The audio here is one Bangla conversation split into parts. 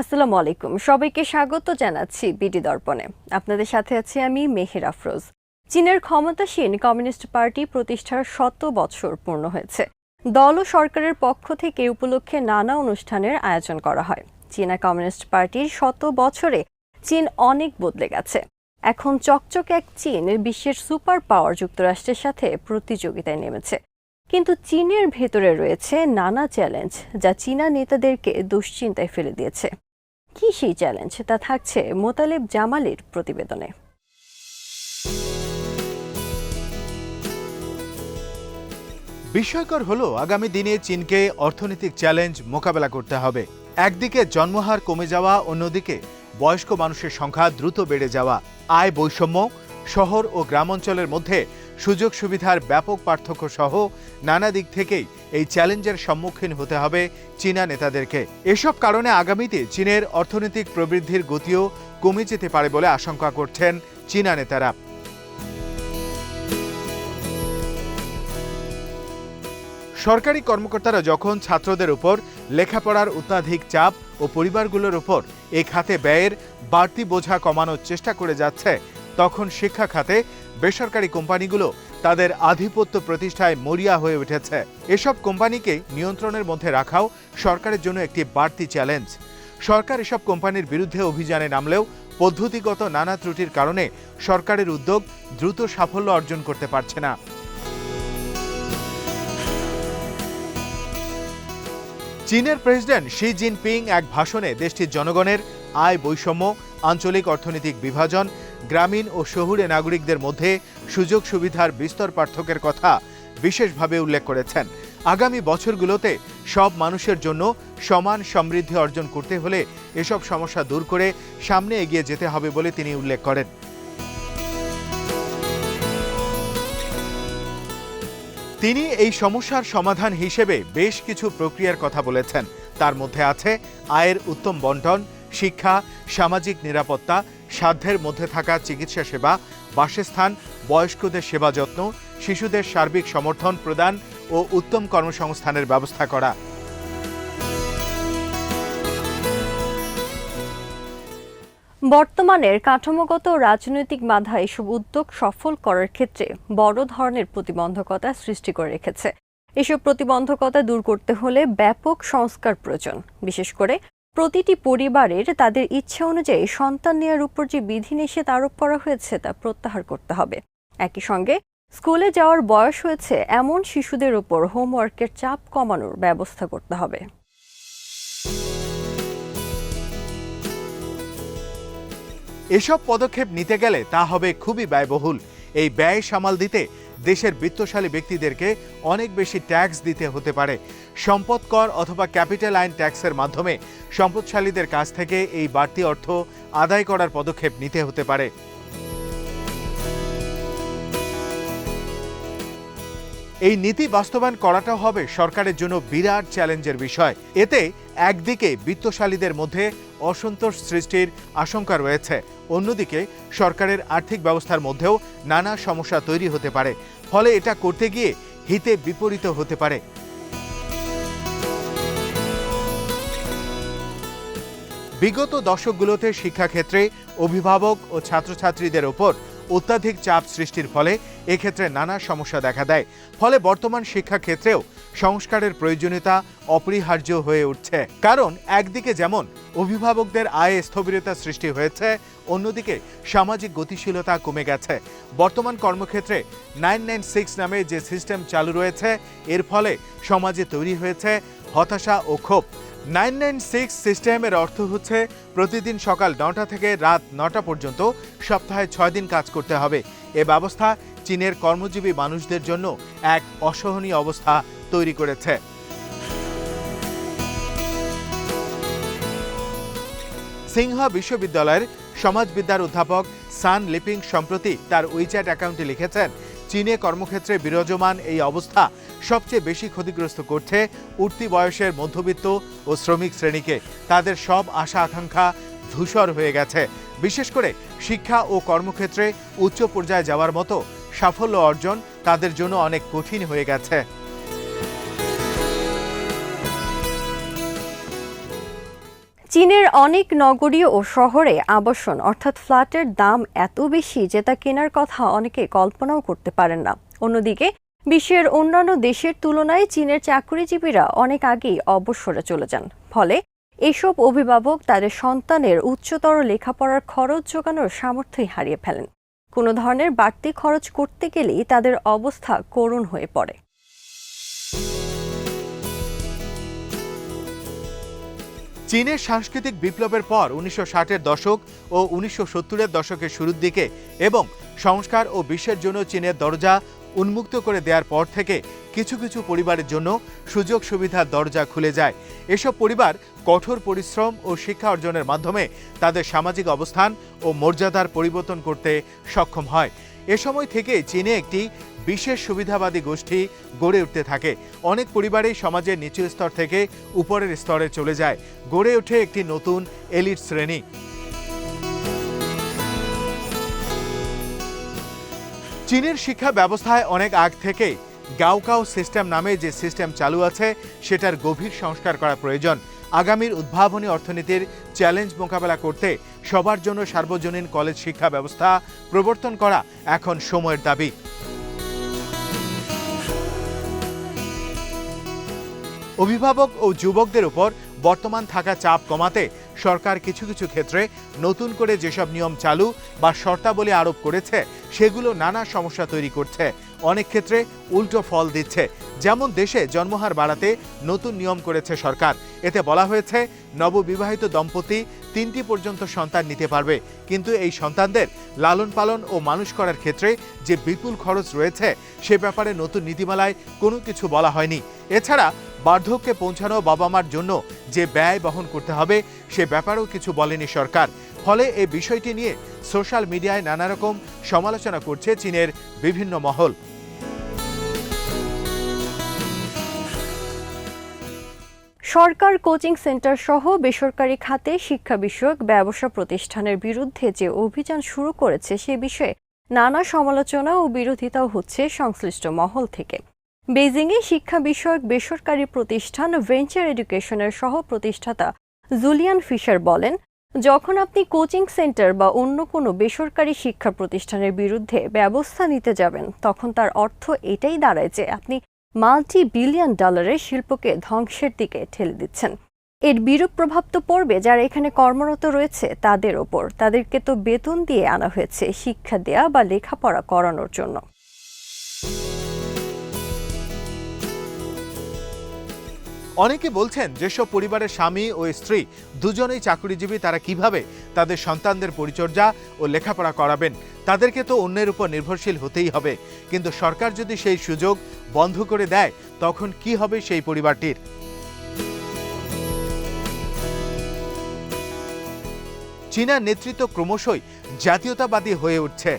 আসসালামু আলাইকুম, সবাইকে স্বাগত জানাচ্ছি বিডি দর্পণে। আপনাদের সাথে আছি আমি মেহের আফরোজ। চীনের ক্ষমতাসীন কমিউনিস্ট পার্টি প্রতিষ্ঠার 100 বছর পূর্ণ হয়েছে। দল ও সরকারের পক্ষ থেকে উপলক্ষে নানা অনুষ্ঠানের আয়োজন করা হয়। চীনা কমিউনিস্ট পার্টির 100 বছরে চীন অনেক বদলে গেছে। এখন চকচকে এক চীন বিশ্বের সুপার পাওয়ার যুক্তরাষ্ট্রের সাথে প্রতিযোগিতায় নেমেছে। কিন্তু চীনের ভেতরে রয়েছে নানা চ্যালেঞ্জ, যা চীনা নেতাদেরকে দুশ্চিন্তায় ফেলে দিয়েছে। কি সেই চ্যালেঞ্জ, তা থাকছে মোতালেব জামালের প্রতিবেদনে। বিস্ময়কর হলো আগামী দিনে চীনকে অর্থনৈতিক চ্যালেঞ্জ মোকাবেলা করতে হবে। একদিকে জন্মহার কমে যাওয়া, অন্যদিকে বয়স্ক মানুষের সংখ্যা দ্রুত বেড়ে যাওয়া, আয় বৈষম্য, শহর ও গ্রামাঞ্চলের মধ্যে সুযোগ সুবিধার ব্যাপক পার্থক্য সহ নানা দিক থেকেই এই চ্যালেঞ্জের সম্মুখীন হতে হবে চীনা নেতাদেরকে। এসব কারণে আগামীতে চীনের অর্থনৈতিক প্রবৃদ্ধির গতিও কমে যেতে পারে বলে আশঙ্কা করছেন চীনা নেতারা। সরকারি কর্মকর্তারা যখন ছাত্রদের উপর লেখাপড়ার অত্যাধিক চাপ ও পরিবারগুলোর উপর এই খাতে ব্যয়ের বাড়তি বোঝা কমানোর চেষ্টা করে যাচ্ছে, তখন শিক্ষা খাতে বেসরকারি কোম্পানিগুলো তাদের আধিপত্য প্রতিষ্ঠায় মরিয়া হয়ে উঠেছে। এসব কোম্পানিকে নিয়ন্ত্রণের মধ্যে রাখাও সরকারের জন্য একটি বাড়তি চ্যালেঞ্জ। সরকার এসব কোম্পানির বিরুদ্ধে অভিযানে নামলেও পদ্ধতিগত নানা ত্রুটির কারণে সরকারের উদ্যোগ দ্রুত সাফল্য অর্জন করতে পারছে না। চীনের প্রেসিডেন্ট শি জিনপিং এক ভাষণে দেশটির জনগণের আয় বৈষম্য, আঞ্চলিক অর্থনৈতিক বিভাজন, গ্রামীণ ও শহুরে নাগরিকদের মধ্যে সুযোগ সুবিধার বিস্তর পার্থক্যের কথা বিশেষভাবে উল্লেখ করেছেন। আগামী বছরগুলোতে সব মানুষের জন্য সমান সমৃদ্ধি অর্জন করতে হলে এসব সমস্যা দূর করে সামনে এগিয়ে যেতে হবে বলে তিনি উল্লেখ করেন। তিনি এই সমস্যার সমাধান হিসেবে বেশ কিছু প্রক্রিয়ার কথা বলেছেন। তার মধ্যে আছে আয়ের উত্তম বণ্টন, শিক্ষা, সামাজিক নিরাপত্তা, সাধ্যের মধ্যে থাকা চিকিৎসা সেবা, বাসস্থান, বয়স্কদের সেবা যত্ন, শিশুদের সার্বিক সমর্থন প্রদান ও উত্তম কর্মসংস্থানের ব্যবস্থা করা। বর্তমানের কাঠামোগত রাজনৈতিক বাধা এসব উদ্যোগ সফল করার ক্ষেত্রে বড় ধরনের প্রতিবন্ধকতা সৃষ্টি করে রেখেছে। এসব প্রতিবন্ধকতা দূর করতে হলে ব্যাপক সংস্কার প্রয়োজন। বিশেষ করে প্রতিটি পরিবারের তাদের ইচ্ছা অনুযায়ী সন্তান নেওয়ার উপর যে বিধিনিষেধ আরোপ করা হয়েছে তা প্রত্যাহার করতে হবে। একই সঙ্গে স্কুলে যাওয়ার বয়স হয়েছে এমন শিশুদের উপর হোমওয়ার্কের চাপ কমানোর ব্যবস্থা করতে হবে। এসব পদক্ষেপ নিতে গেলে তা হবে খুবই ব্যয়বহুল। এই ব্যয় সামাল দিতে দেশের বিত্তশালী ব্যক্তিদেরকে অনেক বেশি ট্যাক্স দিতে হতে পারে। সম্পদ কর অথবা ক্যাপিটাল আইন ট্যাক্সের মাধ্যমে সম্পদশালীদের কাছ থেকে এই বাড়তি অর্থ আদায় করার পদক্ষেপ নিতে হতে পারে। এই নীতি বাস্তবায়ন করাটাও হবে সরকারের জন্য বিরাট চ্যালেঞ্জের বিষয়। এতে একদিকে বিত্তশালীদের মধ্যে অসন্তোষ সৃষ্টির আশঙ্কা রয়েছে, অন্যদিকে সরকারের আর্থিক ব্যবস্থার মধ্যেও নানা সমস্যা তৈরি হতে পারে। ফলে এটা করতে গিয়ে হিতে বিপরীত হতে পারে। বিগত দশকগুলোতে শিক্ষাক্ষেত্রে অভিভাবক ও ছাত্রছাত্রীদের ওপর অত্যাধিক চাপ সৃষ্টির ফলে এক্ষেত্রে নানা সমস্যা দেখা দেয়। ফলে বর্তমান শিক্ষাক্ষেত্রেও সংস্কারের প্রয়োজনীয়তা অপরিহার্য হয়ে উঠছে। কারণ একদিকে যেমন অভিভাবকদের আয়ে স্থবিরতা সৃষ্টি হয়েছে, অন্যদিকে সামাজিক গতিশীলতা কমে গেছে। বর্তমান কর্মক্ষেত্রে 996 নামে যে সিস্টেম চালু রয়েছে, এর ফলে সমাজে তৈরি হয়েছে হতাশা ও ক্ষোভ। 996 সিস্টেমের অর্থ হচ্ছে প্রতিদিন সকাল 9টা থেকে রাত 9টা পর্যন্ত সপ্তাহে 6 দিন কাজ করতে হবে। এ ব্যবস্থা চীনের কর্মজীবী মানুষদের জন্য এক অসহনীয় অবস্থা তৈরি করেছে। সিংহা বিশ্ববিদ্যালয়ের সমাজবিদ্যার অধ্যাপক সান লিপিং সম্প্রতি তার উইচ্যাট অ্যাকাউন্টে লিখেছেন, চীনে কর্মক্ষেত্রে বিরাজমান এই অবস্থা সবচেয়ে বেশি ক্ষতিগ্রস্ত করছে উঠতি বয়সের মধ্যবিত্ত ও শ্রমিক শ্রেণীকে। তাদের সব আশা আকাঙ্ক্ষা ধূসর হয়ে গেছে। বিশেষ করে শিক্ষা ও কর্মক্ষেত্রে উচ্চ পর্যায়ে যাওয়ার মতো সাফল্য অর্জন তাদের জন্য অনেক কঠিন হয়ে গেছে। চীনের অনেক নগরী ও শহরে আবাসন অর্থাৎ ফ্ল্যাটের দাম এত বেশি যে তা কেনার কথা অনেকে কল্পনাও করতে পারেন না। অন্যদিকে বিশ্বের অন্যান্য দেশের তুলনায় চীনের চাকরিজীবীরা অনেক আগেই অবসরে চলে যান। ফলে এসব অভিভাবক তাদের সন্তানের উচ্চতর লেখাপড়ার খরচ জোগানোর সামর্থ্যই হারিয়ে ফেলেন। কোনো ধরনের বাড়তি খরচ করতে গেলেই তাদের অবস্থা করুণ হয়ে পড়ে। চীনের সাংস্কৃতিক বিপ্লবের পর 1960-এর দশক ও 1970-এর দশকের শুরুর দিকে এবং সংস্কার ও বিশ্বের জন্য চীনের দরজা উন্মুক্ত করে দেওয়ার পর থেকে কিছু কিছু পরিবারের জন্য সুযোগ সুবিধার দরজা খুলে যায়। এসব পরিবার কঠোর পরিশ্রম ও শিক্ষা অর্জনের মাধ্যমে তাদের সামাজিক অবস্থান ও মর্যাদার পরিবর্তন করতে সক্ষম হয়। এ সময় থেকে চীনে একটি বিশেষ সুবিধাবাদী গোষ্ঠী গড়ে উঠতে থাকে। অনেক পরিবারেই সমাজের নিচু স্তর থেকে উপরের স্তরে চলে যায়। গড়ে ওঠে একটি নতুন এলিট শ্রেণী। চীনের শিক্ষা ব্যবস্থায় অনেক আগ থেকে গাওকাও সিস্টেম নামে যে সিস্টেম চালু আছে সেটার গভীর সংস্কার করা প্রয়োজন। আগামীর উদ্ভাবনী অর্থনীতির চ্যালেঞ্জ মোকাবেলা করতে সবার জন্য সার্বজনীন কলেজ শিক্ষা ব্যবস্থা প্রবর্তন করা এখন সময়ের দাবি। অভিভাবক ও যুবকদের উপর বর্তমান থাকা চাপ কমাতে সরকার কিছু কিছু ক্ষেত্রে নতুন করে যেসব নিয়ম চালু বা শর্তাবলী আরোপ করেছে সেগুলো নানা সমস্যা তৈরি করছে, অনেক ক্ষেত্রে উল্টো ফল দিচ্ছে। যেমন দেশে জন্মহার বাড়াতে নতুন নিয়ম করেছে সরকার। এতে বলা হয়েছে নববিবাহিত দম্পতি 3টি পর্যন্ত সন্তান নিতে পারবে, কিন্তু এই সন্তানদের লালন পালন ও মানুষ করার ক্ষেত্রে যে বিপুল খরচ রয়েছে সে ব্যাপারে নতুন নীতিমালায় কোনো কিছু বলা হয়নি। এছাড়া বার্ধক্যে পৌঁছানো বাবা মার জন্য যে ব্যয় বহন করতে হবে সে ব্যাপারেও কিছু বলেনি সরকার। ফলে এই বিষয়টি নিয়ে সোশ্যাল মিডিয়ায় নানা রকম সমালোচনা করছে চীনের বিভিন্ন মহল। সরকার কোচিং সেন্টার সহ বেসরকারি খাতে শিক্ষা বিষয়ক ব্যবসা প্রতিষ্ঠানের বিরুদ্ধে যে অভিযান শুরু করেছে সে বিষয়ে নানা সমালোচনা ও বিরোধিতাও হচ্ছে সংশ্লিষ্ট মহল থেকে। বেইজিংয়ে শিক্ষা বিষয়ক বেসরকারি প্রতিষ্ঠান ভেঞ্চার এডুকেশনের সহ প্রতিষ্ঠাতা জুলিয়ান ফিশার বলেন, যখন আপনি কোচিং সেন্টার বা অন্য কোনো বেসরকারি শিক্ষা প্রতিষ্ঠানের বিরুদ্ধে ব্যবস্থা নিতে যাবেন তখন তার অর্থ এটাই দাঁড়ায় যে আপনি মাল্টি-বিলিয়ন ডলারের শিল্পকে ধ্বংসের দিকে ঠেলে দিচ্ছেন। এর বিরূপ প্রভাব তো পড়বে যারা এখানে কর্মরত রয়েছে তাদের ওপর। তাদেরকে তো বেতন দিয়ে আনা হয়েছে শিক্ষা দেয়া বা লেখাপড়া করানোর জন্য। অনেকে বলছেন যেসব পরিবারের স্বামী ও স্ত্রী দুজনেই চাকরিজীবী তারা কিভাবে তাদের সন্তানদের পরিচর্যা ও লেখাপড়া করাবেন? তাদেরকে তো অন্যের উপর নির্ভরশীল হতেই হবে। কিন্তু সরকার যদি সেই সুযোগ বন্ধ করে দেয় তখন কি হবে সেই পরিবারটির? চীনের নেতৃত্ব ক্রমশই জাতীয়তাবাদী হয়ে উঠছে।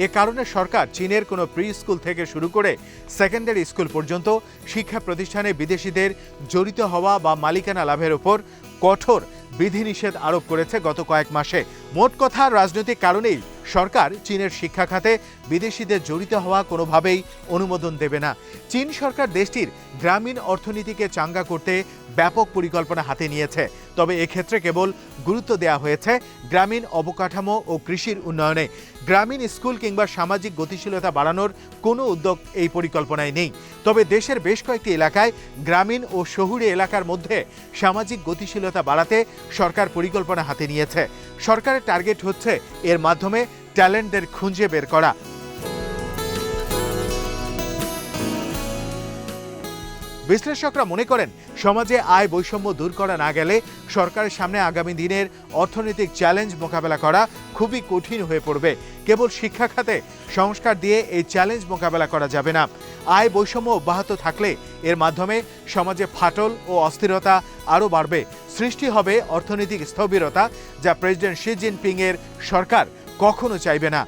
এ কারণে সরকার চীনের কোনো প্রি স্কুল থেকে শুরু করে সেকেন্ডারি স্কুল পর্যন্ত শিক্ষা প্রতিষ্ঠানে বিদেশিদের জড়িত হওয়া বা মালিকানা লাভের উপর কঠোর বিধিনিষেধ আরোপ করেছে গত কয়েক মাসে। মোট কথা, রাজনৈতিক কারণেই সরকার চীনের শিক্ষা খাতে বিদেশিদের জড়িত হওয়া কোনোভাবেই অনুমোদন দেবে না। চীন সরকার দেশটির গ্রামীণ অর্থনীতিকে চাঙ্গা করতে ব্যাপক পরিকল্পনা হাতে নিয়েছে। তবে এক্ষেত্রে কেবল গুরুত্ব দেওয়া হয়েছে গ্রামীণ অবকাঠামো ও কৃষির উন্নয়নে। গ্রামীণ স্কুল কিংবা সামাজিক গতিশীলতা বাড়ানোর কোনো উদ্যোগ এই পরিকল্পনায় নেই। তবে দেশের বেশ কয়েকটি এলাকায় গ্রামীণ ও শহুরে এলাকার মধ্যে সামাজিক গতিশীলতা বাড়াতে সরকার পরিকল্পনা হাতে নিয়েছে। সরকারের টার্গেট হচ্ছে এর মাধ্যমে ট্যালেন্টদের খুঁজে বের করা। বিশ্লেষকরা মনে করেন, সমাজে আয় বৈষম্য দূর করা না গেলে সরকারের সামনে আগামী দিনের অর্থনৈতিক চ্যালেঞ্জ মোকাবেলা করা খুবই কঠিন হয়ে পড়বে। কেবল শিক্ষা খাতে সংস্কার দিয়ে এই চ্যালেঞ্জ মোকাবেলা করা যাবে না। আয় বৈষম্য অব্যাহত থাকলে এর মাধ্যমে সমাজে ফাটল ও অস্থিরতা আরও বাড়বে। সৃষ্টি হবে অর্থনৈতিক স্থবিরতা, যা প্রেসিডেন্ট শি জিনপিং এর সরকার কখনো চাইবে না।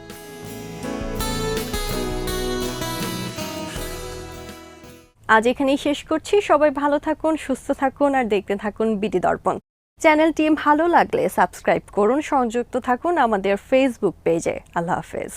আজ এখানেই শেষ করছি। সবাই ভালো থাকুন, সুস্থ থাকুন আর দেখতে থাকুন বিডি দর্পণ। চ্যানেলটি ভালো লাগলে সাবস্ক্রাইব করুন, সংযুক্ত থাকুন আমাদের ফেসবুক পেজে। আল্লাহ হাফেজ।